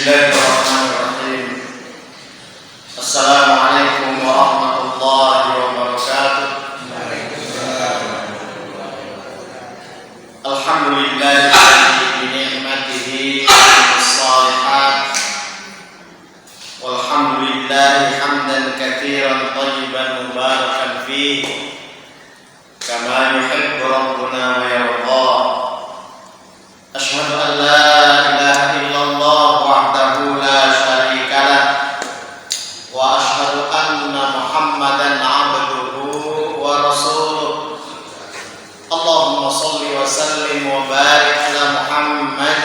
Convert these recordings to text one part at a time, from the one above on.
Bismillahirrahmanirrahim. Assalamualaikum warahmatullahi wabarakatuh. Alhamdulillahi bi ni'matihi as-salihat. Walhamdulillahi hamdan katsiran thayyiban mubarakan fihi kama yuhibbu rabbuna wa yarda. Asyhadu an la ilaha illallah wahdahu la syarika lah wa asyhadu anna Muhammadan abduhu wa rasuluh. Allahumma shalli wa sallim wa barik ala Muhammad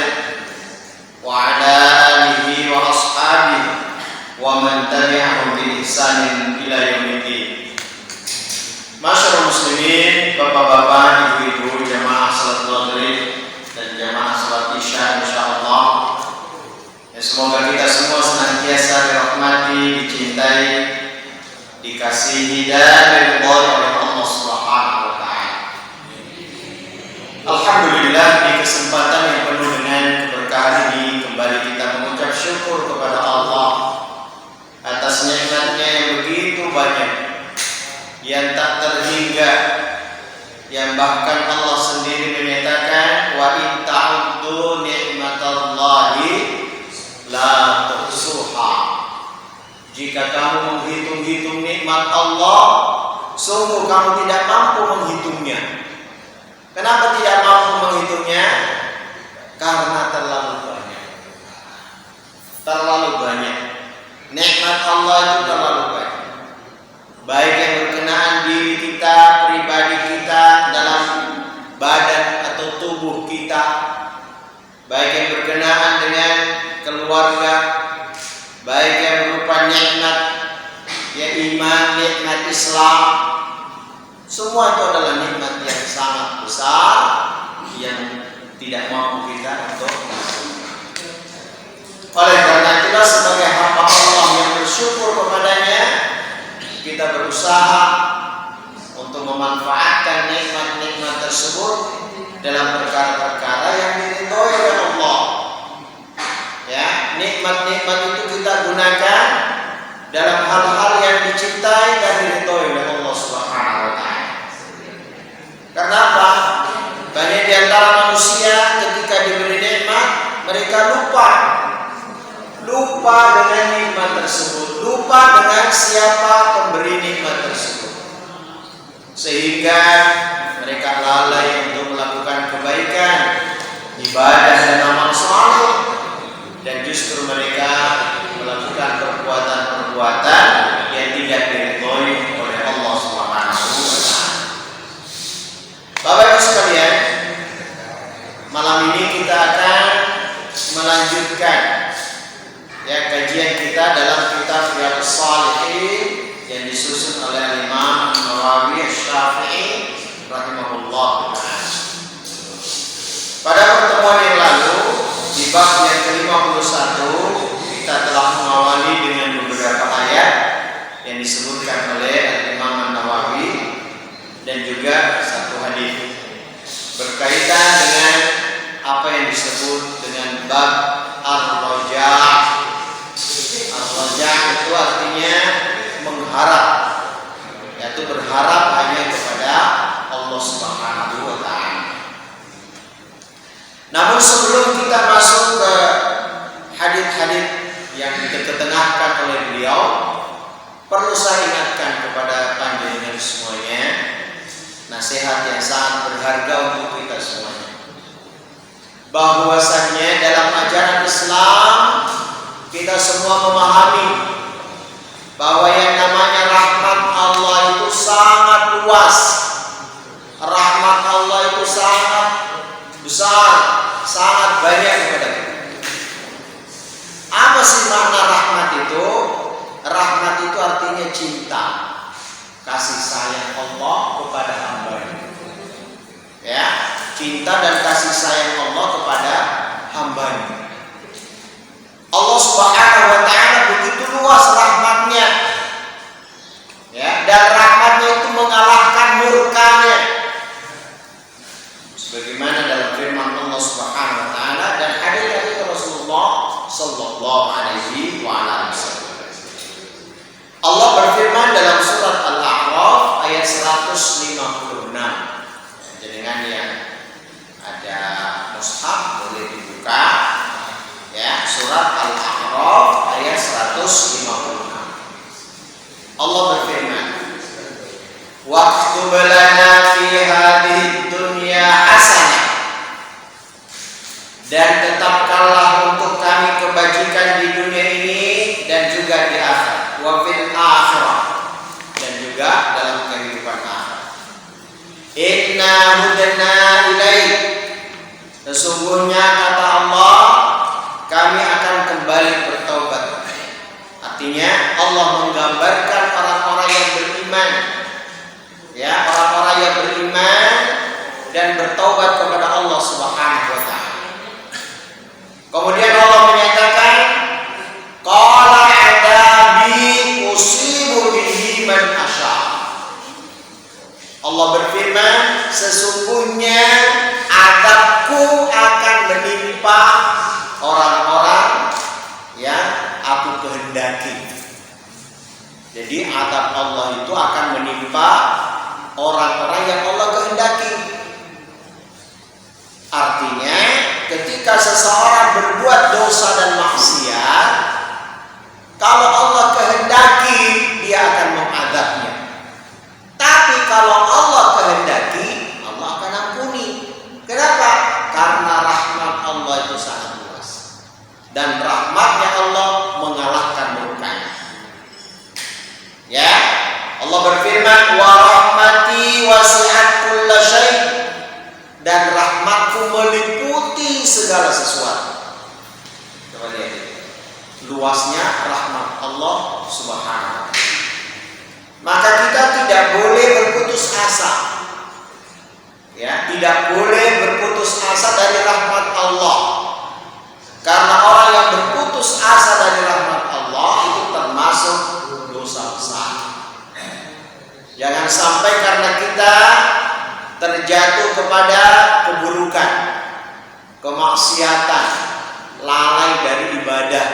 wa ala alihi wa ashabihi wa man tabi'ahum bi ihsanin ila yaumiddin. Masyaallah muslimin, bapak-bapak, ibu-ibu, jamaah salat maghrib dan jamaah salat isya insyaallah. Semoga kita semua senantiasa dirahmati, dicintai, dikasihi dan diridhai oleh Allah Subhanahu wa taala. Alhamdulillah, di kesempatan yang penuh dengan keberkahan ini kembali kita mengucap syukur kepada Allah atas nikmat-Nya yang begitu banyak, yang tak terhingga, yang bahkan Allah sendiri menyatakan wa in ta'uddu ni'matallahi la tuhsuha. Jika kamu menghitung-hitung nikmat Allah, sungguh kamu tidak mampu menghitungnya. Kenapa tidak mampu menghitungnya? Karena terlalu banyak. Terlalu banyak. Nikmat Allah itu terlalu banyak. Baik yang berkenaan diri kita, pribadi kita, dalam badan atau tubuh kita, baik yang berkenaan dengan keluarga, baik yang berupa nikmat ya iman, nikmat Islam, semua itu adalah nikmat yang sangat besar yang tidak mampu kita untuk menghitungnya. Oleh karena itulah sebagai hamba Allah yang bersyukur kepadanya, kita berusaha untuk memanfaatkan nikmat-nikmat tersebut dalam perkara-perkara yang diridhoi oleh Allah. Ya, nikmat-nikmat itu kita gunakan dalam hal-hal yang dicintai dan diridhoi oleh Allah Subhanahu wa taala. Karena apa? Banyak di antara manusia ketika diberi nikmat, mereka lupa dengan nikmat tersebut, lupa dengan siapa pemberi nikmat tersebut, sehingga mereka lalai untuk melakukan kebaikan, ibadah dan amal saleh, dan justru mereka melakukan perbuatan-perbuatan yang tidak diridhoi oleh Allah Subhanahu wa taala. Bapak Ibu sekalian, malam ini kita akan melanjutkan kajian kita dalam kitab Riyadhus Shalihin yang disusun oleh Imam Nawawi Asy-Syafi'i rahimahullah. Pada pertemuan yang lalu di bab yang ke-51 kita telah mengawali dengan beberapa ayat yang disebutkan oleh Imam Nawawi dan juga satu hadis berkaitan dengan apa yang disebut dengan bab ar-raja'. Ar-raja' itu artinya mengharap, yaitu berharap hanya kepada Allah Subhanahu wa taala. Namun sebelum kita masuk ke hadis-hadis yang diketengahkan oleh beliau, perlu saya ingatkan kepada panjenengan semuanya nasihat yang sangat berharga untuk kita semuanya, bahwasanya dalam ajaran Islam kita semua memahami bahwa yang namanya rahmat Allah itu sangat luas. Rahmat Allah itu sangat besar, sangat banyak kepada kita. Apa sih makna rahmat itu? Rahmat itu artinya cinta, kasih sayang Allah kepada hamba-Nya. Ya, cinta dan kasih sayang Allah kepada hamba-Nya. Allah Subhanahu wa taala begitu luas rahmatnya. Ya, dan rahmatnya itu mengalahkan murkanya. Sebagaimana dalam firman Allah Subhanahu wa taala dan hadis dari Rasulullah sallallahu imam. Jenengan yang ada mushaf boleh dibuka ya, surat Al-A'raf ayat 156. Allah berfirman, "Waktub lana fi hadhihi dunya hasanah." Dan tetapkanlah untuk kami kebajikan di dunia ini dan juga di akhirat. Wa fil akhirah, dan juga dalam kehidupan akhirat. Inna hudna ilaik. Sesungguhnya kata Allah, kami akan kembali bertaubat. Artinya Allah menggambarkan orang-orang yang beriman, ya, orang-orang yang beriman dan bertaubat kepada Allah Subhanahu wa taala. Kemudian Allah menyatakan, qala adabi usibu bihi man asya. Allah berfirman, sesungguhnya azabku akan menimpa orang-orang yang aku kehendaki. Jadi azab Allah itu akan menimpa orang-orang yang Allah kehendaki. Artinya ketika seseorang berbuat dosa dan maksiat, kalau Allah kehendaki dia akan mengadabnya. Tapi kalau Allah kehendaki, Allah akan ampuni. Kenapa? Karena rahmat Allah itu sangat luas. Dan rahmatnya Allah mengalahkan murkanya. Ya, Allah berfirman, wa rahmati wasi'at kulla syai'. Dan rahmatku meliputi segala sesuatu. Coba lihat luasnya rahmat Allah Subhanahu wa taala. Maka kita tidak boleh berputus asa. Ya, tidak boleh berputus asa dari rahmat Allah. Karena orang yang berputus asa dari rahmat Allah itu termasuk dosa besar. Jangan sampai karena kita terjatuh kepada keburukan, kemaksiatan, lalai dari ibadah,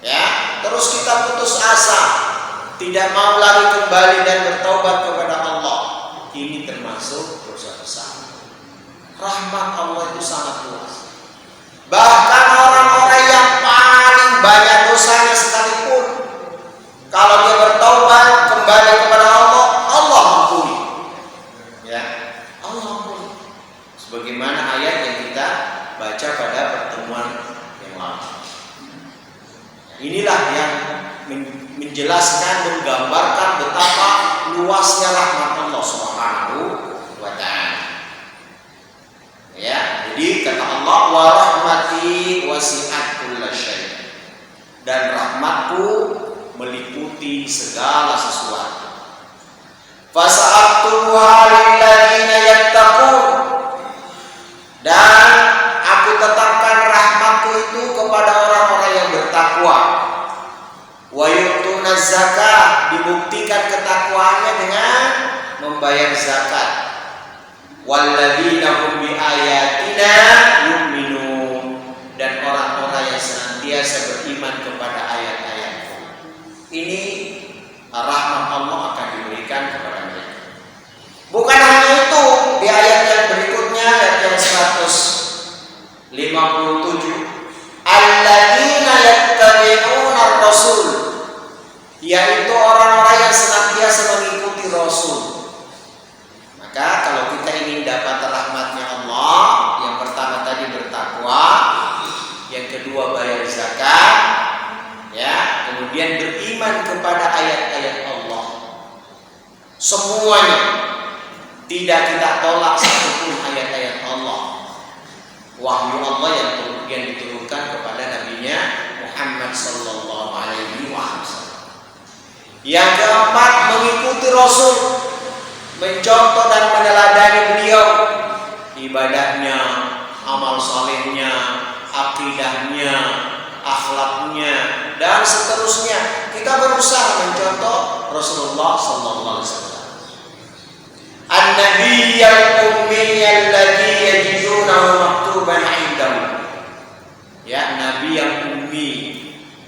ya, terus kita putus asa, tidak mau lagi kembali dan bertobat kepada Allah. Ini termasuk dosa besar. Rahmat Allah itu sangat luas. Bahkan orang-orang yang paling banyak dosanya sekalipun, kalau dia bertobat kembali kepada Allah, Allah ampuni. Ya, Allah ampuni. Sebagaimana ayat yang kita baca pada pertemuan yang lalu. Inilah yang menjelaskan, menggambarkan betapa luasnya rahmat Allah Subhanahu wa taala. Ya, jadi kata Allah, wa rahmati wasi'at kulla syai'. Dan rahmatku meliputi segala sesuatu. Fasa'aktuha lilladzina yattaqun. Dan aku tetapkan rahmatku itu kepada orang-orang yang bertakwa. Wa yu'tuna zakah, dibuktikan ketakwaannya dengan membayar zakat. Walladzina hum bi ayatina yu'minun. Dan orang-orang yang senantiasa beriman kepada ayat-ayatku. Ini rahmat Allah akan diberikan kepada mereka. Bukan hanya itu, di ayat yang berikutnya, ayat yang 157, alladzina yattabi'una ar-rasul, yaitu orang-orang yang senantiasa mengikuti Rasul. Maka kalau kita ingin dapat rahmatnya Allah, yang pertama tadi bertakwa, yang kedua bayar zakat, ya, kemudian beriman kepada ayat-ayat Allah. Semuanya tidak kita tolak satupun ayat-ayat Allah. Wahyu Allah yang diturunkan kepada nabinya Muhammad sallallahu alaihi wasallam. Yang keempat, mengikuti Rasul, mencontoh dan meneladani beliau, ibadahnya, amal salehnya, akidahnya, akhlaknya, dan seterusnya. Kita berusaha mencontoh Rasulullah sallallahu alaihi wasallam. An-nabiyyul ummi alladhi yajidunahu maktuban 'indahu. Ya, nabi yang ummi,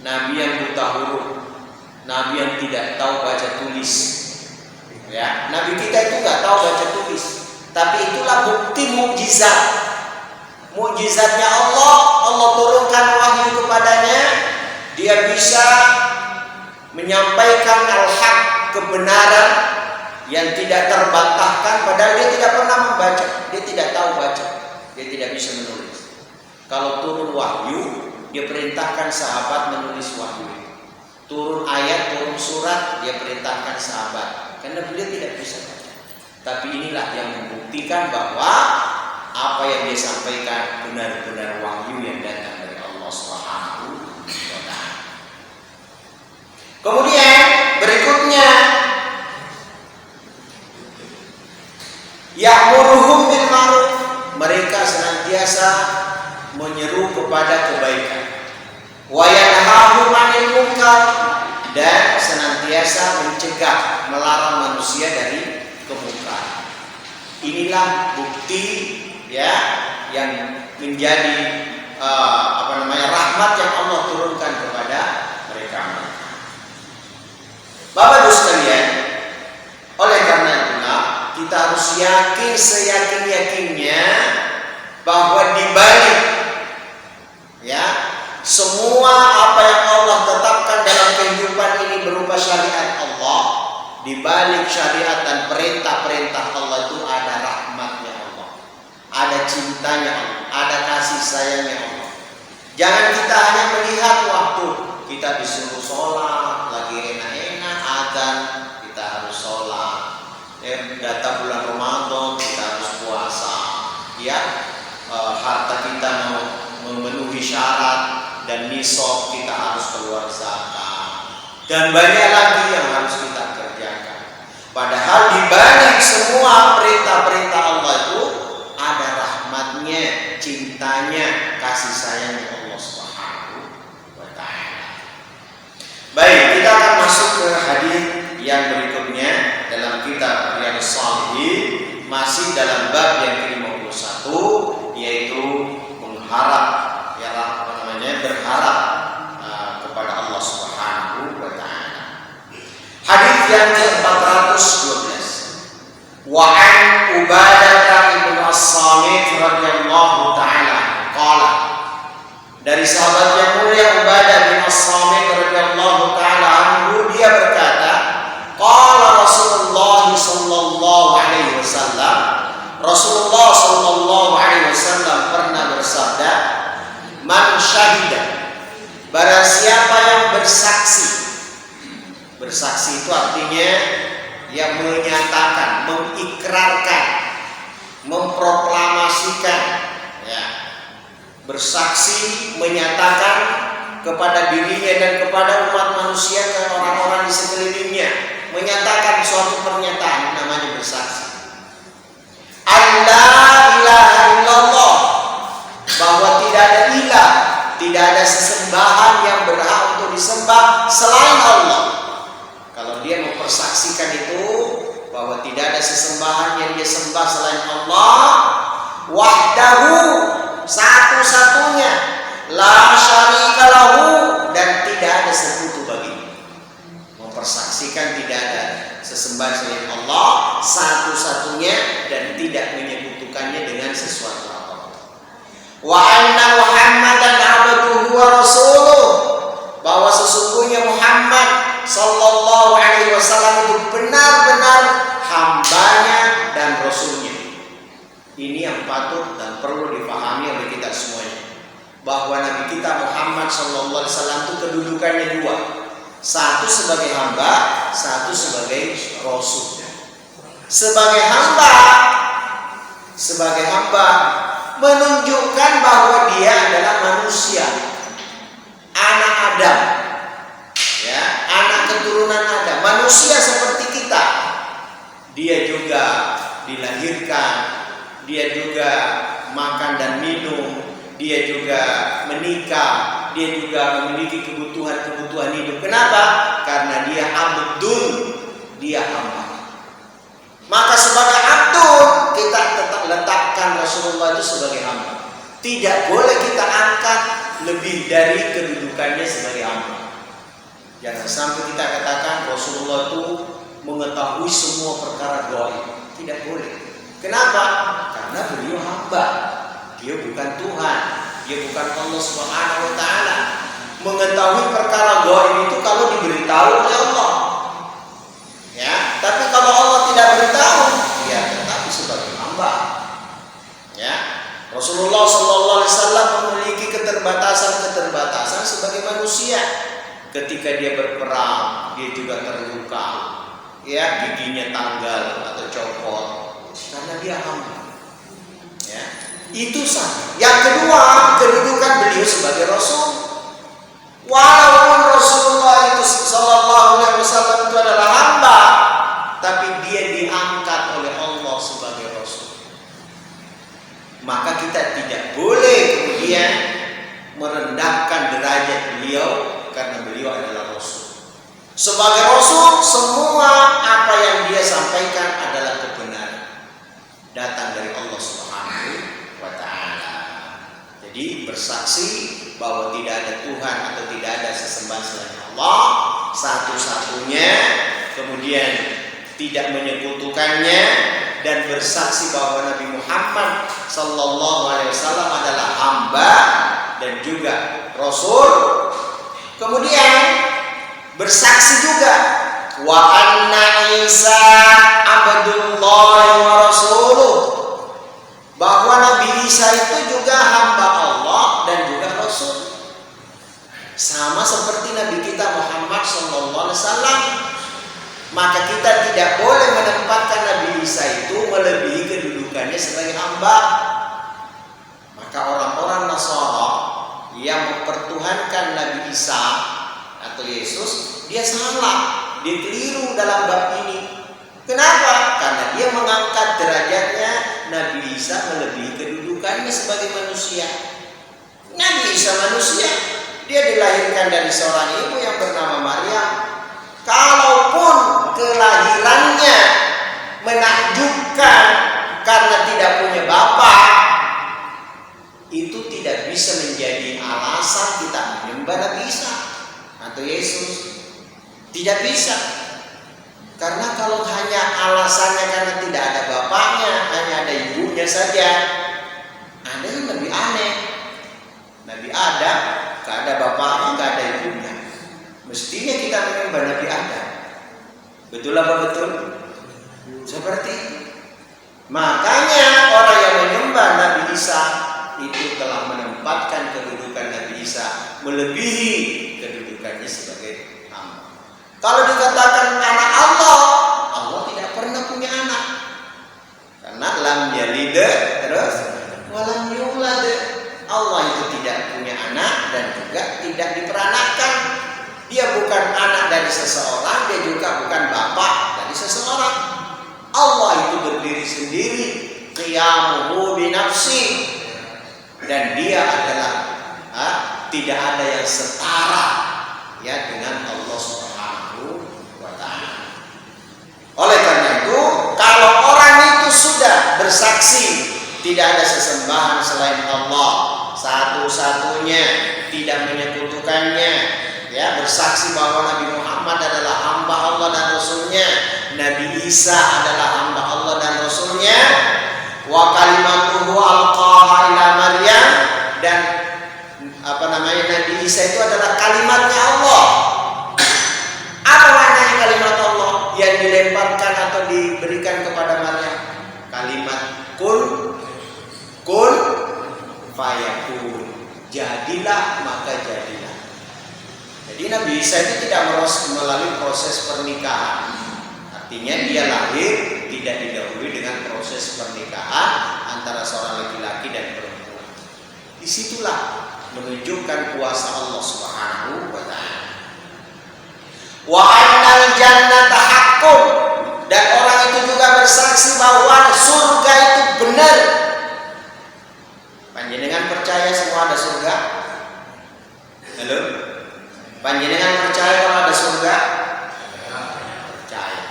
nabi yang buta huruf, nabi yang tidak tahu baca tulis. Ya, Nabi kita itu nggak tahu baca tulis, tapi itulah bukti mukjizat. Mukjizatnya Allah, Allah turunkan wahyu kepadanya, dia bisa menyampaikan al-haq, kebenaran yang tidak terbantahkan, padahal dia tidak pernah membaca, dia tidak tahu baca, dia tidak bisa menulis. Kalau turun wahyu, dia perintahkan sahabat menulis wahyu. Turun ayat, turun surat, dia perintahkan sahabat, karena beliau tidak bisa baca. Tapi inilah yang membuktikan bahwa apa yang dia sampaikan benar-benar wahyu yang datang dari Allah Subhanahu wa Ta'ala. Kemudian berikutnya, ya'muruhum bil ma'ruf, mereka senantiasa menyeru kepada kebaikan. Wa yanhahum 'anil munkar, dan senantiasa mencegah, melarang manusia dari kemungkaran. Inilah bukti ya yang menjadi rahmat yang Allah turunkan kepada mereka. Bapak Ibu sekalian, oleh karena itulah kita harus yakin seyakin-yakinnya bahwa di balik ya semua apa yang Allah tetapkan dalam kehidupan ini berupa syariat Allah, di balik syariat dan perintah-perintah Allah itu ada rahmatnya Allah, ada cintanya Allah, ada kasih sayangnya Allah. Jangan kita hanya melihat waktu kita disuruh sholat, lagi enak-enak adzan, kita harus sholat. Data bulan Ramadan kita harus puasa. Ya, harta kita mau memenuhi syarat dan nisab, kita harus keluar zakat, dan banyak lagi yang harus kita kerjakan. Padahal di balik semua perintah-perintah Allah itu ada rahmatnya, cintanya, kasih sayangnya Allah Subhanahu wa Ta'ala. Baik, kita akan masuk ke hadis yang berikutnya dalam kitab Riyadhus Shalihin, masih dalam bab yang ke-51, yaitu mengharap berharap kepada Allah Subhanahu wa Ta'ala. Hadis yang ke-412, wa an Ubadah bin As-Samit radhiyallahu ta'ala qala, dari sahabat yang mulia Ubadah bin As-Samit radhiyallahu ta'ala anhu, dia berkata, qala Rasulullah sallallahu alaihi wasallam, Rasulullah sallallahu alaihi wasallam pernah bersabda, man syahida, barang siapa yang bersaksi. Bersaksi itu artinya yang menyatakan, mengikrarkan, memproklamasikan ya. Bersaksi, menyatakan kepada dirinya dan kepada umat manusia, ke orang-orang di sekelilingnya, menyatakan suatu pernyataan, namanya bersaksi. Allah ilaha illallah, bahwa tidak ada ilah, tidak ada sesembahan yang berhak untuk disembah selain Allah. Kalau dia mempersaksikan itu bahwa tidak ada sesembahan yang dia sembah selain Allah, wahdahu, satu-satunya, la syarika lahu, dan tidak ada sekutu baginya. Mempersaksikan tidak ada sesembahan selain Allah, satu-satunya, dan tidak menyekutukannya dengan sesuatu. Wa anna Muhammadan abduhu wa rasuluh, bahwa sesungguhnya Muhammad sallallahu alaihi wasallam itu benar-benar hambanya dan rasulnya. Ini yang patut dan perlu dipahami oleh kita semuanya, bahwa Nabi kita Muhammad sallallahu alaihi wasallam itu kedudukannya dua, satu sebagai hamba, satu sebagai rasul. Sebagai hamba menunjukkan bahwa dia adalah manusia, anak Adam, ya, anak keturunan Adam, manusia seperti kita. Dia juga dilahirkan, dia juga makan dan minum, dia juga menikah, dia juga memiliki kebutuhan hidup. Kenapa? Karena dia abdul, dia hamba. Maka sebagai abdul, kita tetap letakkan Rasulullah itu sebagai hamba. Tidak boleh kita angkat lebih dari kedudukannya sebagai hamba. Jangan sampai kita katakan Rasulullah itu mengetahui semua perkara gaib. Tidak boleh. Kenapa? Karena beliau hamba. Dia bukan Tuhan. Dia bukan Allah Subhanahu wa taala. Mengetahui perkara gaib itu kalau diberitahu oleh Allah. Ya, tapi kalau Allah tidak beritahu, dia tetap sebagai hamba. Ya. Rasulullah sallallahu alaihi wasallam memiliki keterbatasan sebagai manusia. Ketika dia berperang, dia juga terluka. Ya, giginya tanggal atau copot karena dia hamba. Ya. Itu sama. Yang kedua, kedudukan beliau sebagai rasul. Walaupun Rasulullah itu sallallahu alaihi wasallam itu adalah hamba, tapi dia diangkat oleh Allah sebagai rasul. Maka kita tidak boleh kemudian merendahkan derajat beliau karena beliau adalah rasul. Sebagai rasul, semua apa yang dia sampaikan adalah kebenaran, datang dari Allah Subhanahu wa taala. Jadi bersaksi bahwa tidak ada Tuhan atau tidak ada sesembahan selain Allah satu-satunya, kemudian tidak menyekutukannya, dan bersaksi bahwa Nabi Muhammad sallallahu alaihi wasallam adalah hamba dan juga rasul. Kemudian bersaksi juga wa anna Isa abdullah wa rasuluh, bahwa Nabi Isa itu juga hamba Allah dan juga rasul. Sama seperti Nabi kita Muhammad sallallahu alaihi wasallam. Maka kita tidak boleh menempatkan Nabi Isa itu melebihi kedudukannya sebagai hamba. Maka orang-orang Nasara yang mempertuhankan Nabi Isa atau Yesus, dia salah, dia keliru dalam bab ini. Kenapa? Karena dia mengangkat derajatnya Nabi Isa melebihi kedudukannya sebagai manusia. Nabi Isa manusia, dia dilahirkan dari seorang ibu yang bernama Maryam. Kalaupun kelahirannya menakjubkan karena tidak punya bapak, itu tidak bisa menjadi alasan kita menyembah Nabi Isa atau Yesus. Tidak bisa. Karena kalau hanya alasannya karena tidak ada bapaknya, hanya ada ibunya saja, ada yang lebih aneh. Nabi Adam gak ada bapaknya, gak ada ibunya. Mestinya kita menyembah Nabi Adam. Betul apa betul? Seperti itu. Makanya orang yang menyembah Nabi Isa itu telah menempatkan kedudukan Nabi Isa melebihi kedudukannya sebagai hamba. Kalau dikatakan anak Allah, Allah tidak pernah punya anak. Karena lam yalid terus walam yulad. Allah itu tidak punya anak dan juga tidak diperanakkan. Dia bukan anak dari seseorang, dia juga bukan bapak dari seseorang. Allah itu berdiri sendiri, qiyamuhu binafsi, dan dia adalah tidak ada yang setara ya dengan Allah Subhanahu wa taala. Oleh karena itu, kalau orang itu sudah bersaksi tidak ada sesembahan selain Allah, satu-satunya, tidak menyekutukannya, ya, bersaksi bahwa Nabi Muhammad adalah hamba Allah dan Rasulnya, Nabi Isa adalah hamba Allah dan Rasulnya, wa kalimatuhu alqaha ila Maryam, dan Nabi Isa itu adalah kalimatnya Allah. Apa maknanya kalimat Allah yang dilemparkan atau diberikan kepada Maryam? Kalimat kun fayakun, jadilah maka jadilah. Jadi Nabi Isa itu tidak melalui proses pernikahan. Artinya dia lahir tidak didahului dengan proses pernikahan antara seorang laki-laki dan perempuan. Disitulah menunjukkan kuasa Allah Subhanahu wa taala. Wa annal jannata haqqun, dan orang itu juga bersaksi bahwa surga itu benar. Panjenengan percaya semua ada surga? Halo? Panjenengan percaya kalau ada surga? Percaya.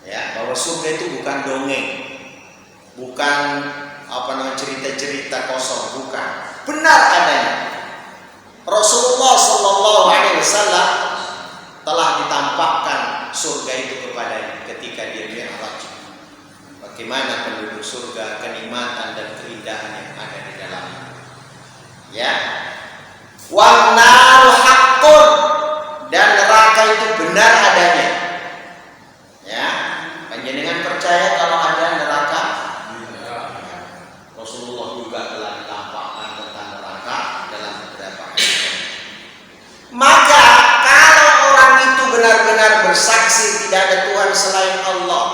Ya, bahwa surga itu bukan dongeng, bukan cerita-cerita kosong, bukan. Benar adanya. Rasulullah sallallahu alaihi wasallam telah ditampakkan surga itu kepadanya ketika dia mi'raj. Bagaimana penduduk surga, kenikmatan dan keindahan yang ada di dalamnya. Ya. Wan naru haqqun, dan neraka itu benar adanya. Ya. Panjenengan percaya kalau ada neraka? Rasulullah juga telah ditampakkan tentang neraka dalam beberapa hadis. Maka kalau orang itu benar-benar bersaksi tidak ada Tuhan selain Allah,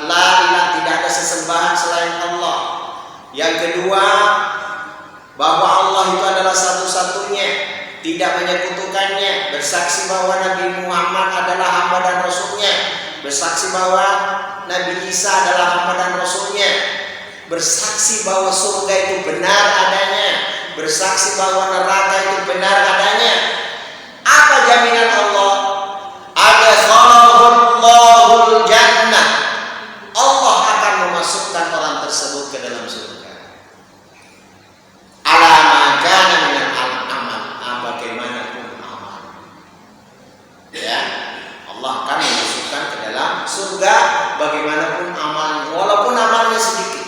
la ilaha, tidak ada sesembahan selain Allah. Yang kedua, bahwa Allah itu adalah satu-satunya, tidak menyekutukannya, bersaksi bahwa Nabi Muhammad adalah hamba dan rasulnya, bersaksi bahwa Nabi Isa adalah hamba dan rasulnya, bersaksi bahwa surga itu benar adanya, bersaksi bahwa neraka itu benar adanya. Apa jaminan Allah? Adkhalahul jannah. Allah akan memasukkan orang tersebut ke dalam surga. Ala ma kana minal amal, bagaimanapun amal. Ya, Allah akan memasukkan ke dalam surga bagaimanapun amalnya, walaupun amalnya sedikit.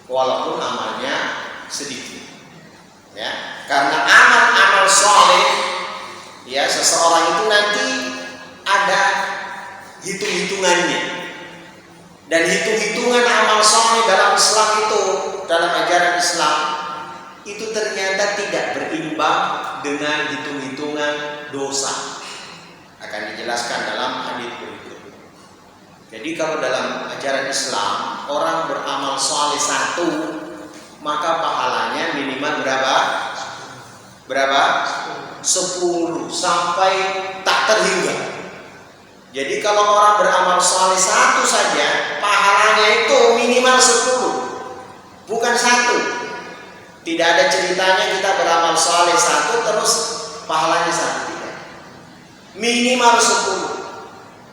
Walaupun amalnya sedikit. Ya, karena amal-amal saleh, ya, seseorang itu nanti ada hitung-hitungannya. Dan hitung-hitungan amal saleh dalam Islam itu, dalam ajaran Islam itu ternyata tidak berimbang dengan hitung-hitungan dosa. Akan dijelaskan dalam hadis berikut. Jadi kalau dalam ajaran Islam orang beramal saleh 1, maka pahalanya minimal berapa? Berapa? 10 sampai tak terhingga. Jadi kalau orang beramal saleh 1 saja, pahalanya itu minimal 10, bukan 1. Tidak ada ceritanya kita beramal saleh 1 terus pahalanya 1, tidak. Minimal 10.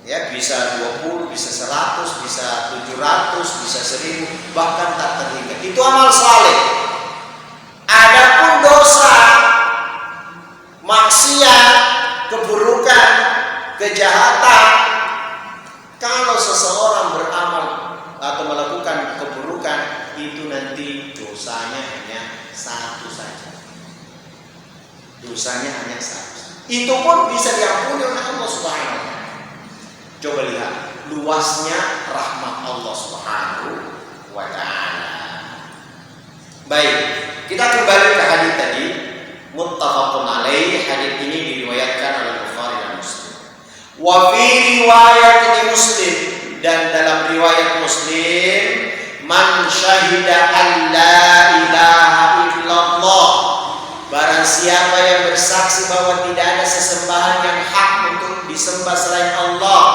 Ya, bisa 20, bisa 100, bisa 700, bisa 1000, bahkan tak terhingga. Itu amal saleh. Adapun dosa, maksiat, keburukan, kejahatan, kalau seseorang beramal atau melakukan keburukan, itu nanti dosanya hanya 1 saja. Dosanya hanya 1. Itu pun bisa diampuni oleh Allah Subhanahu wa taala. Coba lihat luasnya rahmat Allah Subhanahu wa taala. Baik, kita kembali ke hadis tadi, muttafaqun alaih. Hadis ini diriwayatkan oleh Bukhari dan Muslim. Wa fi riwayat Muslim, dan dalam riwayat Muslim, man syahida an la ilaha illallah, barang siapa yang bersaksi bahwa tidak ada sesembahan yang hak untuk disembah selain Allah,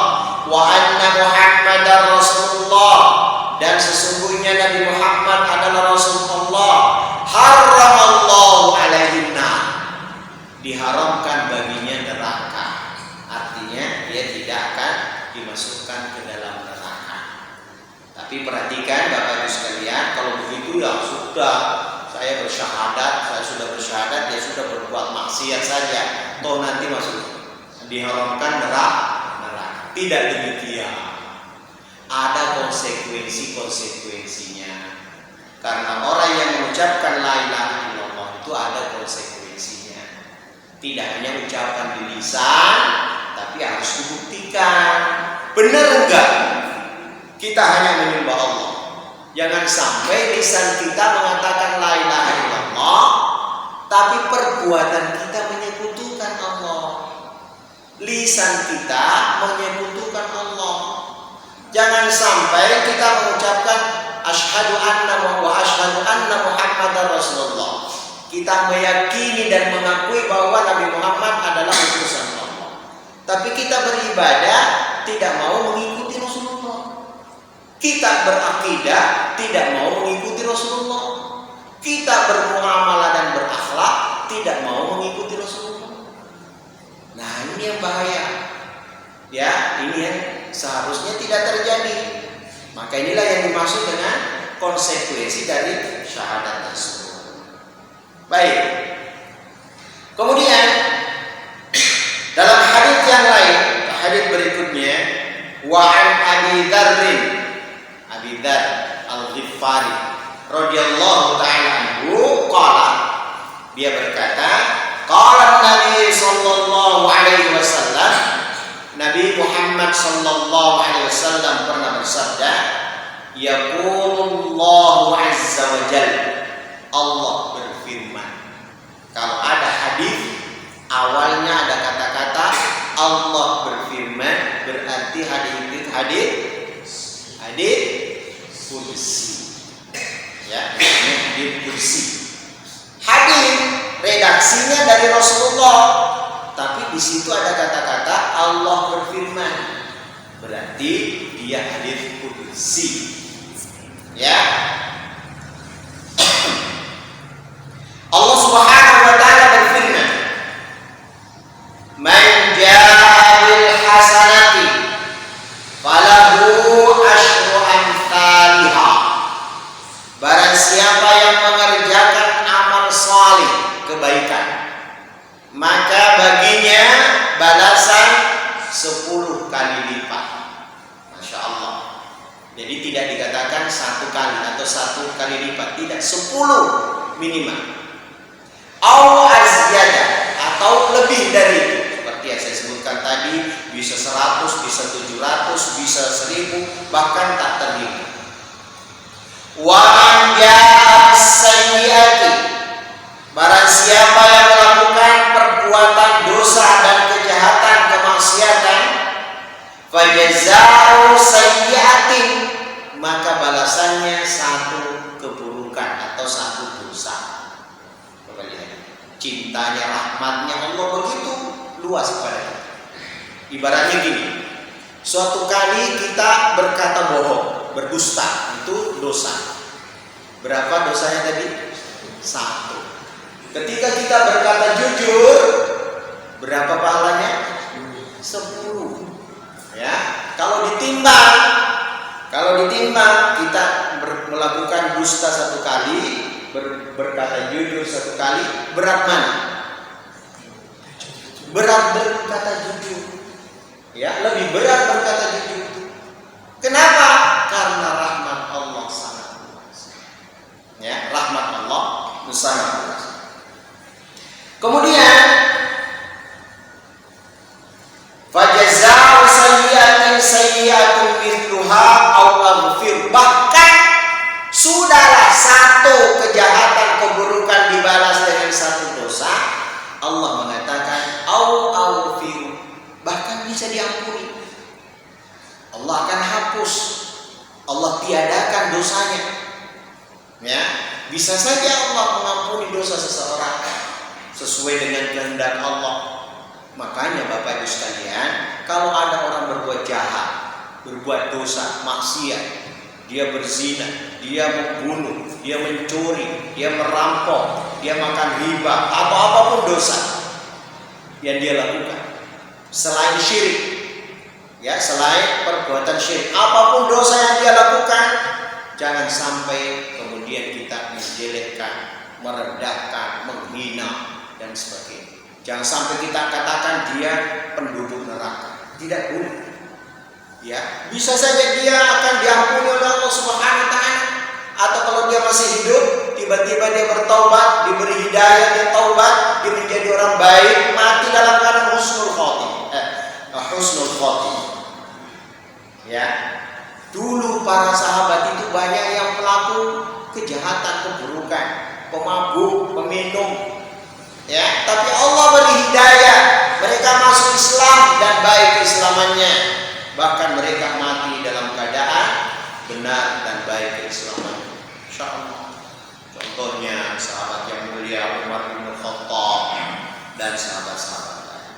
wa anna Muhammadar Rasulullah, dan sesungguhnya Nabi Muhammad adalah Rasulullah, haramallahu alaihi nar, diharamkan baginya neraka. Artinya dia tidak akan dimasukkan ke dalam neraka. Tapi perhatikan Bapak Ibu sekalian, kalau begitu ya sudah, saya sudah bersyahadat, dia sudah berbuat maksiat saja, toh nanti masuk diharamkan neraka. Tidak demikian. Ada konsekuensinya. Karena orang yang mengucapkan la ilaha illallah itu ada konsekuensinya. Tidak hanya ucapan di lisan, tapi harus dibuktikan. Benar enggak kita hanya menyembah Allah? Jangan sampai lisan kita mengatakan la ilaha illallah, tapi perbuatan kita menyekutukan Allah. Lisan kita menyekutukan Allah. Jangan sampai kita mengucapkan asyhadu anna Muhammadar Rasulullah. Kita meyakini dan mengakui bahwa Nabi Muhammad adalah utusan Allah, tapi kita beribadah tidak mau mengikuti Rasulullah. Kita berakidah tidak mau mengikuti Rasulullah. Kita bermuamalah dan berakhlak tidak mau mengikuti Rasulullah. Nah, ini yang bahaya. Ya, ini yang seharusnya tidak terjadi. Maka inilah yang dimaksud dengan konsekuensi dari syahadat tersebut. Baik. Kemudian dalam hadis yang lain, hadis berikutnya, Wa an Abi Dzar Al-Ghifari radhiyallahu taala anhu qala, dia berkata, qala Nabi sallallahu alaihi wasallam, Nabi Muhammad sallallahu alaihi wasallam pernah bersabda, yaqulullahu azza wa jalla, Allah berfirman. Kalau ada hadis awalnya ada kata-kata Allah berfirman, berarti hadis kursi. Ya, hadis kursi. Hadis redaksinya dari Rasulullah, tapi di situ ada kata-kata Allah berfirman, berarti dia hadis kursi. Ya. Allah Subhanahu wa taala berfirman, "Man jaa'a bil hasanati falahu asyru amsalha." Barang siapa yang mengerjakan amal salih, kebaikan, maka baginya balasan 10 kali lipat. Masya Allah. Jadi tidak dikatakan 1 kali atau 1 kali lipat, tidak, 10 minimal. Au azyada, atau lebih dari itu. Seperti yang saya sebutkan tadi, bisa 100, bisa 700, bisa 1000, bahkan tak terhitung. Wa man jaa bis-sayyi'ati, barang siapa yang melakukan perbuatan dosa dan kejahatan, kemaksiatan, fajaza'u sayyi'atin, maka balasannya 1 keburukan atau 1 dosa. Coba lihat, cintanya, rahmatnya Allah begitu luas kepada kita. Ibaratnya gini, suatu kali kita berkata bohong, berdusta, itu dosa. Berapa dosanya tadi? 1. Ketika kita berkata jujur, berapa pahalanya? 10. Ya, kalau ditimbang kita melakukan dusta 1 kali, berkata jujur 1 kali, berat mana? Berat berkata jujur. Ya, lebih berat berkata jujur. Kenapa? Karena rahmat Allah sangat luas. Ya, rahmat Allah sangat luas. Kemudian fajaza'u sayyi'atin sayyi'atun mithluha aw aghfir, bahkan sudahlah 1 kejahatan, keburukan dibalas dengan 1 dosa, Allah mengatakan aw aghfir, bahkan bisa diampuni. Allah akan hapus, Allah tiadakan dosanya. Ya, bisa saja Allah mengampuni dosa seseorang sesuai dengan kehendak Allah. Makanya Bapak Ibu sekalian, kalau ada orang berbuat jahat, berbuat dosa, maksiat, dia berzina, dia membunuh, dia mencuri, dia merampok, dia makan riba, atau apapun dosa yang dia lakukan selain syirik, ya, selain perbuatan syirik, apapun dosa yang dia lakukan, jangan sampai kemudian kita menjelekkan, merendahkan, menghina dan sebagainya. Jangan sampai kita katakan dia penduduk neraka. Tidak boleh. Ya, bisa saja dia akan diampuni oleh Allah Subhanahu wa taala, atau kalau dia masih hidup, tiba-tiba dia bertaubat, diberi hidayah, dia taubat, dia menjadi orang baik, mati dalam keadaan husnul khotimah. Ya. Dulu para sahabat itu banyak yang pelaku kejahatan, keburukan, pemabuk, peminum. Ya, tapi Allah beri hidayah, mereka masuk Islam dan baik keislamannya, bahkan mereka mati dalam keadaan benar dan baik keislamannya. Insyaallah. Contohnya sahabat yang mulia Umar bin Khattab dan sahabat-sahabat lain.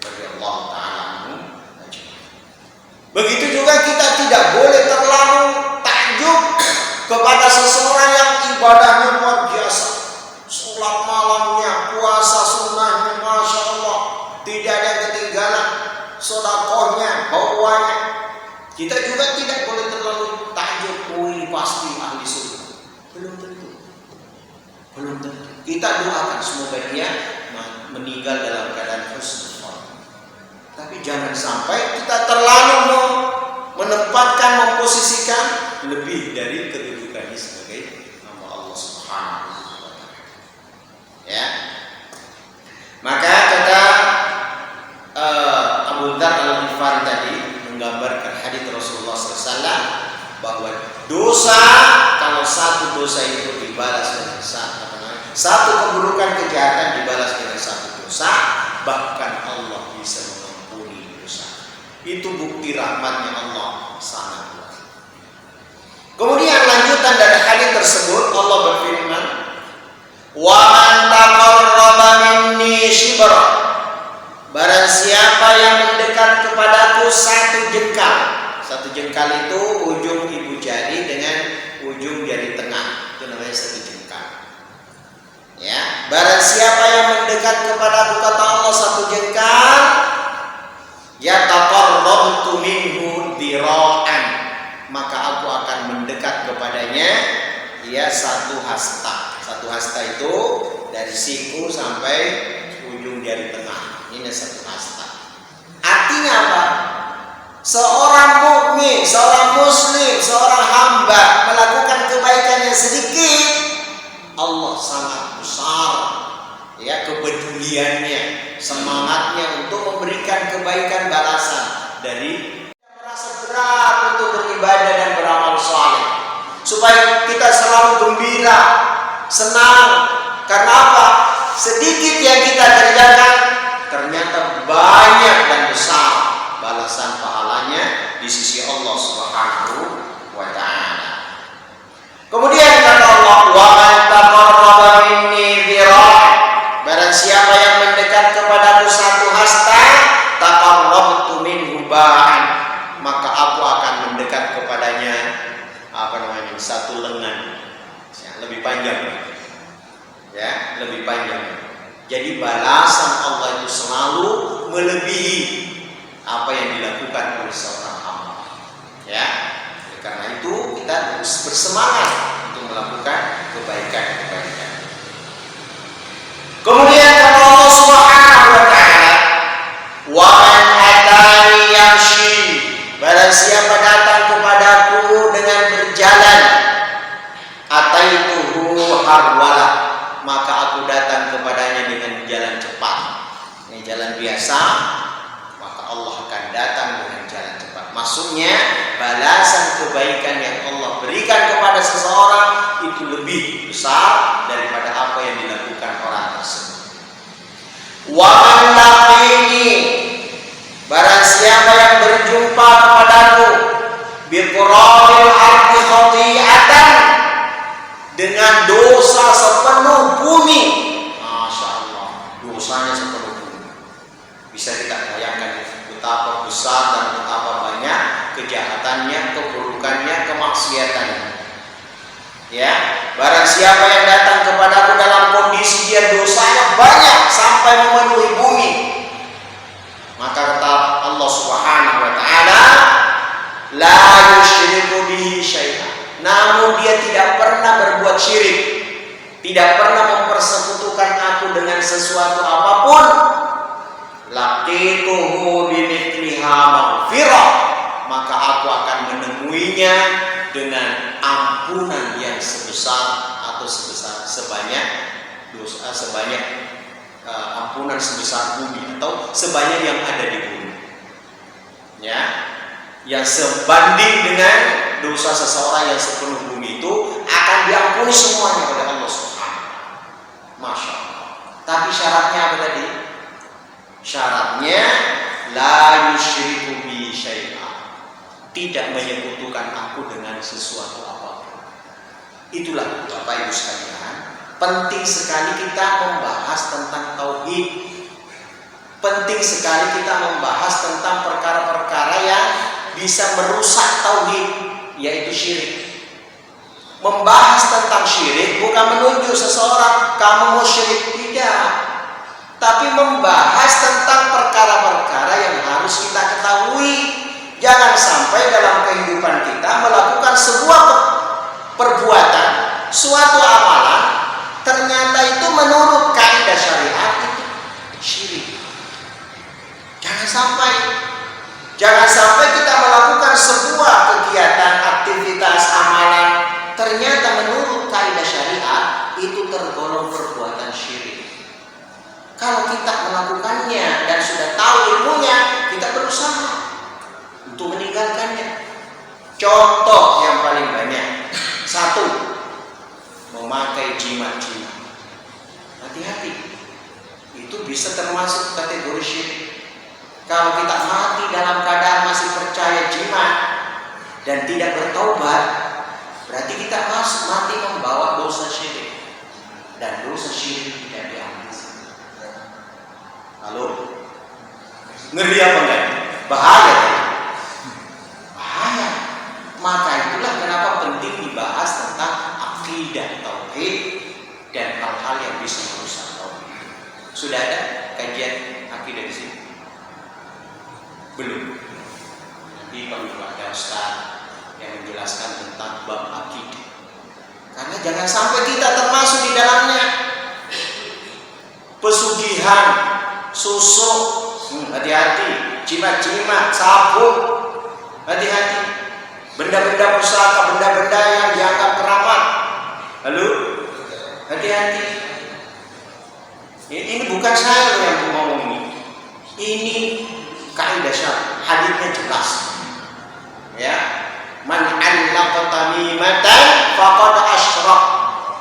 Radhiyallahu ta'ala anhum. Begitu juga kita tidak boleh terlalu takjub kepada seseorang yang ibadahnya luar biasa, sholat malamnya, puasa sunnahnya, masya Allah, tidak ada ketinggalan, sedekahnya, bawahnya. Kita juga tidak boleh terlalu takjub, ini pasti ahli surga. Belum tentu. Kita doakan semoga dia meninggal dalam keadaan husnul khotimah. Tapi jangan sampai kita terlalu menempatkan, memposisikan lebih dari kedudukannya sebagai hamba Allah Subhanahu wa taala. Ya. Maka kata Abu Dzar Al-Ghifari tadi menggambarkan hadis Rasulullah SAW bahwa dosa, kalau satu dosa itu dibalas dengan satu keburukan kejahatan dibalas dengan satu dosa, bahkan Allah bisa mengampuni dosa. Itu bukti rahmatnya Allah sangat luas. Kemudian lanjutan dari hadis tersebut, Allah berfirman, "Wa man taqarraba minni shibra." Barang siapa yang mendekat kepadaku satu jengkal. Satu jengkal itu ujung ibu jari dengan ujung jari tengah. Itu namanya satu jengkal. Ya, barang siapa yang mendekat kepadaku, kata Allah, satu jengkal, yataqarrabtu minhu dira'an, maka aku akan mendekat kepadanya ya satu hasta. Satu hasta itu dari siku sampai ujung jari tengah. Ini satu hasta. Artinya apa? Seorang mukmin, seorang muslim, seorang hamba melakukan kebaikan yang sedikit, Allah sangat besar ya kepeduliannya, semangatnya untuk memberikan kebaikan balasan dari merasa berat untuk beribadah dan beramal saleh, supaya kita selalu gembira, senang. Karena apa? Sedikit yang kita kerjakan ternyata banyak dan besar balasan pahalanya di sisi Allah Subhanahu wa taala. Kemudian kata Allah, "Wa man taqarraba minni dhira'." Barang siapa yang mendekat kepadaku satu hasta, taqarrabtu minhu ba'an, maka aku akan mendekat kepadanya satu lengan. Ya, lebih panjang. Ya, lebih panjang. Jadi balasan Allah itu selalu melebihi apa yang dilakukan oleh seorang hamba. Ya, karena itu kita harus bersemangat untuk melakukan kebaikan-kebaikan. Kemudian kata Allah Subhanahu wa taala, "Wa man atani yamshi." Barang siapa datang kepadaku dengan berjalan, ataituhu harwala, maka aku datang kepadanya dengan jalan cepat. Ini jalan biasa, maka Allah akan datang dengan jalan cepat. Maksudnya balasan kebaikan yang Allah berikan kepada seseorang itu lebih besar daripada apa yang dilakukan orang tersebut. Wa man laqini, barang siapa yang berjumpa kepadaku, biqurabil ardi khati'atan, dengan dosa sepenuh bumi. Masya Allah, dosanya sepenuh bumi. Bisa kita bayangkan betapa besar dan betapa banyak kejahatannya, keburukannya, kemaksiatannya. Ya, barang siapa yang datang kepadaku dalam kondisi dia dosanya banyak sampai memenuhi bumi, maka kata Allah Subhanahu wa taala, la yusyriku bihi syai'an, namun dia tidak pernah berbuat syirik, tidak pernah mempersekutukan aku dengan sesuatu apapun, laqituhu bimithliha maghfirah, maka aku akan menemuinya dengan ampunan yang sebesar atau sebanyak dosa, ampunan sebesar bumi atau sebanyak yang ada di bumi. Ya, yang sebanding dengan dosa seseorang yang sepenuh bumi itu akan diampuni semuanya oleh Allah Subhanahu. Masya Allah. Tapi syaratnya apa tadi? Syaratnya la yusyriku bi syai'an, tidak menyekutukan aku dengan sesuatu apapun. Itulah Bapak Ibu sekalian, penting sekali kita membahas tentang tauhid. Penting sekali kita membahas tentang perkara-perkara yang bisa merusak tauhid, yaitu syirik. Membahas tentang syirik bukan menunjuk seseorang kamu mau syirik, tidak, tapi membahas tentang perkara-perkara yang harus kita ketahui. Jangan sampai dalam kehidupan kita melakukan sebuah perbuatan, suatu amalan, ternyata itu menurut kaidah syariat itu syirik. Jangan sampai kita melakukan sebuah kegiatan, aktivitas, amalan ternyata menurut kaidah syariat itu tergolong perbuatan syirik. Kalau kita melakukannya dan sudah tahu ilmunya, kita berusaha untuk meninggalkannya. Contoh yang paling banyak, satu, memakai jimat-jimat. Hati-hati, itu bisa termasuk kategori syirik. Kalau kita mati dalam keadaan masih percaya jimat dan tidak bertaubat, berarti kita mati membawa dosa syirik. Dan dosa syirik tidak diampuni. Halo? Ngeri apa enggak? Bahaya kan? Bahaya. Maka itulah kenapa penting dibahas tentang akidah tauhid dan hal-hal yang bisa merusak tauhid. Sudah ada kajian akidah di sini? Belum. Nanti perlu ada ustaz yang menjelaskan tentang bab akidah. Karena jangan sampai kita termasuk di dalamnya. Pesugihan, susuk, hati-hati. Jimat-jimat, sabuk, hati-hati. Benda-benda pusaka, benda-benda yang dianggap keramat. Halo? Hati-hati. Ini bukan saya yang ngomong ini. Ini kaidah syar'i, hadisnya jelas. Ya, man 'allaqa tamimatan faqad asyrak.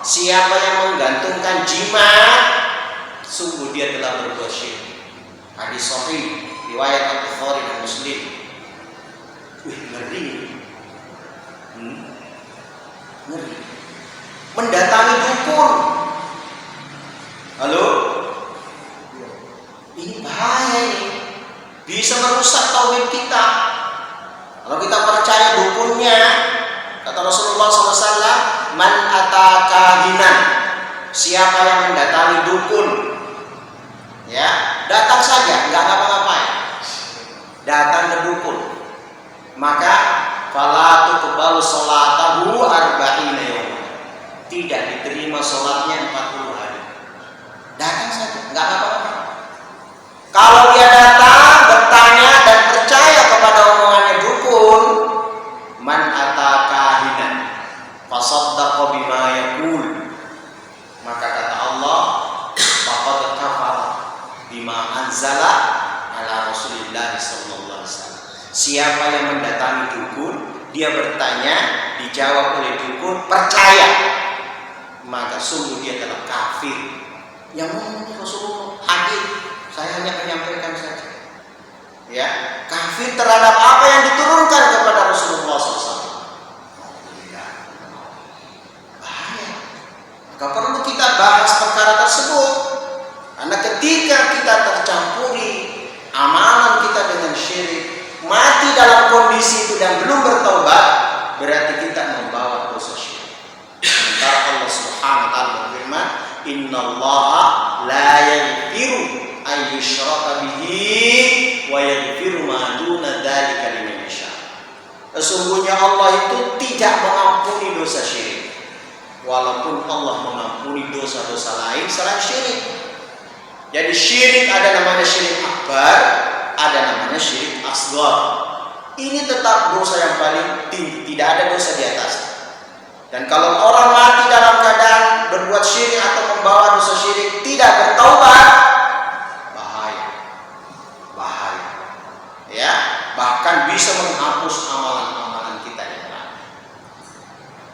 Siapa yang menggantungkan jimat, sungguh dia telah berbuat syirik. Hadis sahih riwayat Al-Bukhari dan Muslim. Ngeri. Ngeri. Mendatangi dukun. Halo? Ini bahaya ini. Bisa merusak tauhid kita. Kalau kita percaya dukunnya, kata Rasulullah SAW, man atakahinan, siapa yang mendatangi dukun, ya datang saja, nggak ngapa-ngapain, datang ke dukun, maka fala tuqbalu sholatahu arba'ina yawman, tidak diterima sholatnya 40 hari. Datang saja, nggak ngapa-ngapain. Kalau dia datang, bertanya dan percaya kepada omongannya dukun, man atakahinan fasaddaqa bima yaqul, maka kata Allah, faqad kafara bima anzala ala Rasulillah sallallahu alaihi wasallam. Siapa yang mendatangi dukun, dia bertanya, dijawab oleh dukun, percaya, maka sungguh dia telah kafir. Yang ngomong Rasulullah, hadis, saya hanya menyampaikan saja. Ya, kafir terhadap apa yang diturunkan kepada Rasulullah SAW. Bahaya. Maka perlu kita bahas perkara tersebut. Karena ketika kita tercampuri amalan kita dengan syirik, mati dalam kondisi itu dan belum bertaubat, berarti kita membawa dosa syirik. Sementara Allah Subhanahu wa taala berfirman, "Innallaha la yaghfiru ayyushraka bihi wa yaghfiru ma duna dzalika liman yasha." Sesungguhnya Allah itu tidak mengampuni dosa syirik, walaupun Allah mengampuni dosa-dosa lain selain syirik. Jadi syirik ada namanya syirik akbar, ada namanya syirik asghar. Ini tetap dosa yang paling tinggi, tidak ada dosa di atas. Dan kalau orang mati dalam keadaan berbuat syirik atau membawa dosa syirik tidak bertaubat, ya, bahkan bisa menghapus amalan-amalan kita yang lain.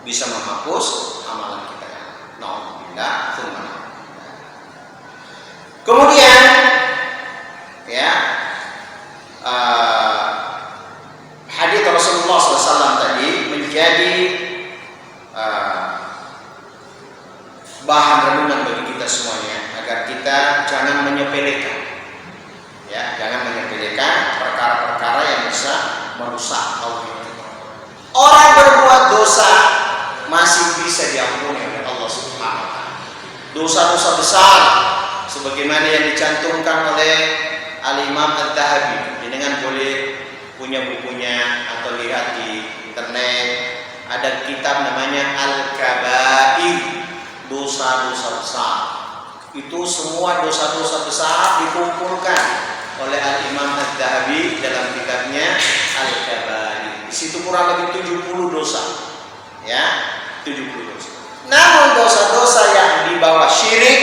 Bisa menghapus amalan kita yang lain. Nauzubillah, tsumma. Kemudian, ya, hadis Rasulullah SAW tadi menjadi bahan renungan bagi kita semuanya agar kita jangan menyepelekan. Ya, jangan menyepelekan perkara-perkara yang bisa merusak tauhid. Orang berbuat dosa masih bisa diampuni oleh Allah Subhanahu wa taala. Dosa-dosa besar sebagaimana yang dicantumkan oleh Al-Imam Adz-Dzahabi. Jenengan boleh punya bukunya atau lihat di internet. Ada kitab namanya Al-Kabair, dosa-dosa besar. Itu semua dosa-dosa besar dikumpulkan oleh Al-Imam Adz-Dzahabi dalam kitabnya Al-Kabair. situ kurang lebih 70 dosa. Ya, 70 dosa. Namun dosa-dosa yang di bawah syirik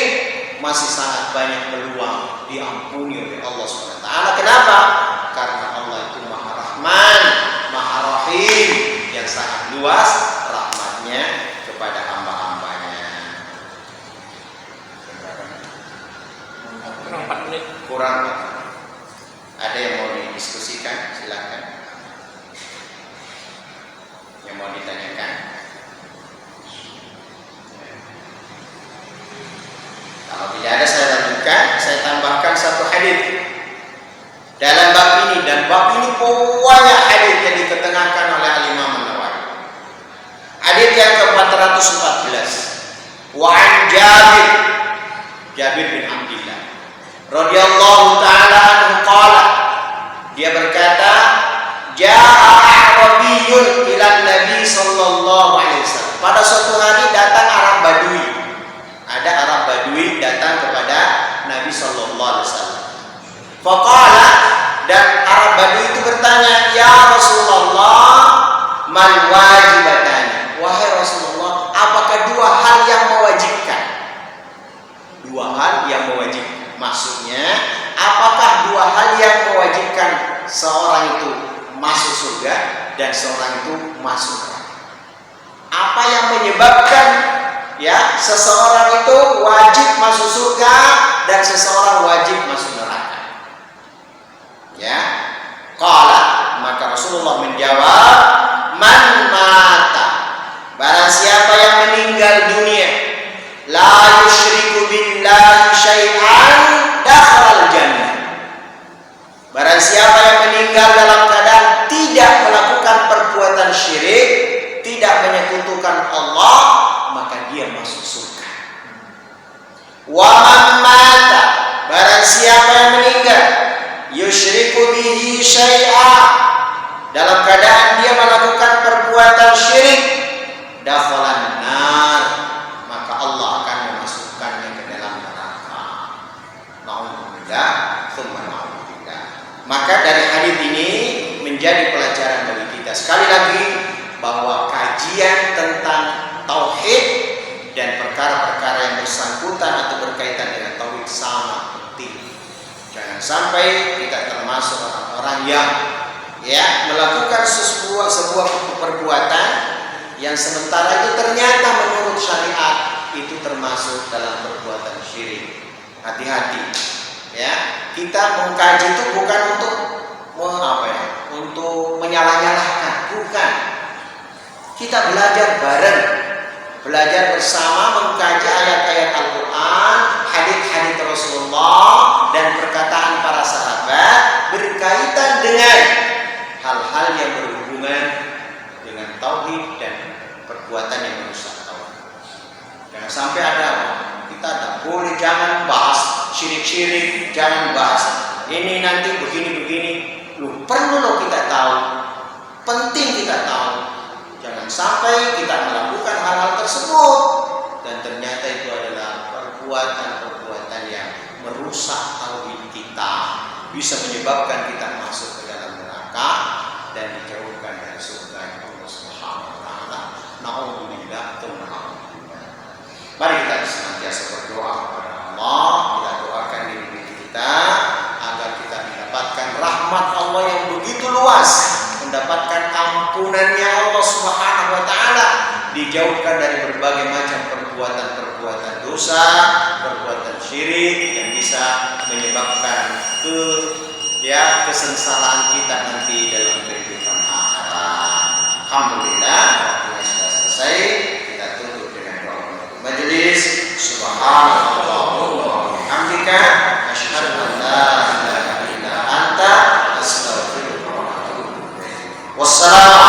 masih sangat banyak peluang diampuni oleh Allah SWT. Kenapa? Karena Allah itu Maha Rahman, Maha Rahim, yang sangat luas rahmatnya kepada hamba-hambanya. Kurang 4 menit. Kurang. Ada yang mau didiskusikan? Silakan. Yang mau ditanyakan? Kalau tidak ada saya lanjutkan. Saya tambahkan satu hadis dalam bab ini, dan bab ini banyak hadis yang diketengahkan oleh Imam An-Nawawi. Hadis yang ke-414. Wa an Jabir bin Abdullah radhiyallahu taala anhu qala, dia berkata, jaa a'rabiyyun ila Nabi sallallahu alaihi wasallam. Pada suatu hari datang Arab Badui. Ada Arab Badui datang kepada Nabi sallallahu alaihi wasallam. Faqala, dan Arab Badui itu bertanya, ya Rasulullah, mal wajibatani? Wahai Rasulullah, apakah dua hal yang mewajibkan? Dua hal yang mewajibkan. Maksudnya, apakah dua hal yang mewajibkan seorang itu masuk surga dan seorang itu masuk neraka? Apa yang menyebabkan ya seseorang itu wajib masuk surga dan seseorang wajib masuk neraka? Ya, qala, maka Rasulullah menjawab, man mata, barang siapa yang meninggal dunia, la yusyriku billahi syai'an, dakhala jannah. Barang siapa yang meninggal dalam keadaan tidak melakukan perbuatan syirik, tidak menyekutukan Allah, maka dia masuk surga. Wa man mata, barang siapa yang meninggal, yusyriku bihi syai'a, dalam keadaan dia melakukan perbuatan syirik, dakhala nar, maka Allah akan memasukkannya ke dalam neraka. Na'udzubillah, tsumma na'udzubillah. Maka dari hadis ini menjadi pelajaran bagi kita sekali lagi bahwa kajian tentang tauhid dan perkara-perkara yang bersangkutan atau berkaitan dengan tauhid sama penting. Jangan sampai kita termasuk orang-orang yang melakukan sebuah perbuatan yang sementara itu ternyata menurut syariat itu termasuk dalam perbuatan syirik. Hati-hati ya. Kita mengkaji itu bukan untuk untuk menyalah-nyalahkan, bukan. Kita belajar bareng, belajar bersama, mengkaji ayat-ayat Al-Quran, hadits-hadits Rasulullah dan perkataan para sahabat berkaitan dengan hal-hal yang berhubungan dengan tauhid dan perbuatan yang merusak tauhid. Jangan sampai ada kita tak boleh, jangan bahas syirik-syirik, jangan bahas ini nanti begini-begini. Perlu kita tahu, penting kita tahu. Jangan sampai kita melakukan hal-hal tersebut dan ternyata itu adalah perbuatan-perbuatan yang merusak tauhid kita, bisa menyebabkan kita masuk ke dalam neraka dan dijauhkan dari surga Allah Subhanahu wa taala. Na'udzubillah. Mari kita senantiasa berdoa kepada Allah, kita doakan diri kita agar kita mendapatkan rahmat Allah yang begitu luas, mendapatkan ampunannya Allah Subhanahu wa taala, dijauhkan dari berbagai macam perbuatan-perbuatan dosa, perbuatan syirik yang bisa menyebabkan kesengsaraan kita nanti dalam kehidupan akhirat. Alhamdulillah, waktunya sudah selesai. Kita tutup dengan doa majelis. Subhanallah wa bihamdika, asyhadu an la ilaha illa anta, astaghfiruka wa atubu ilaik. Wassalamu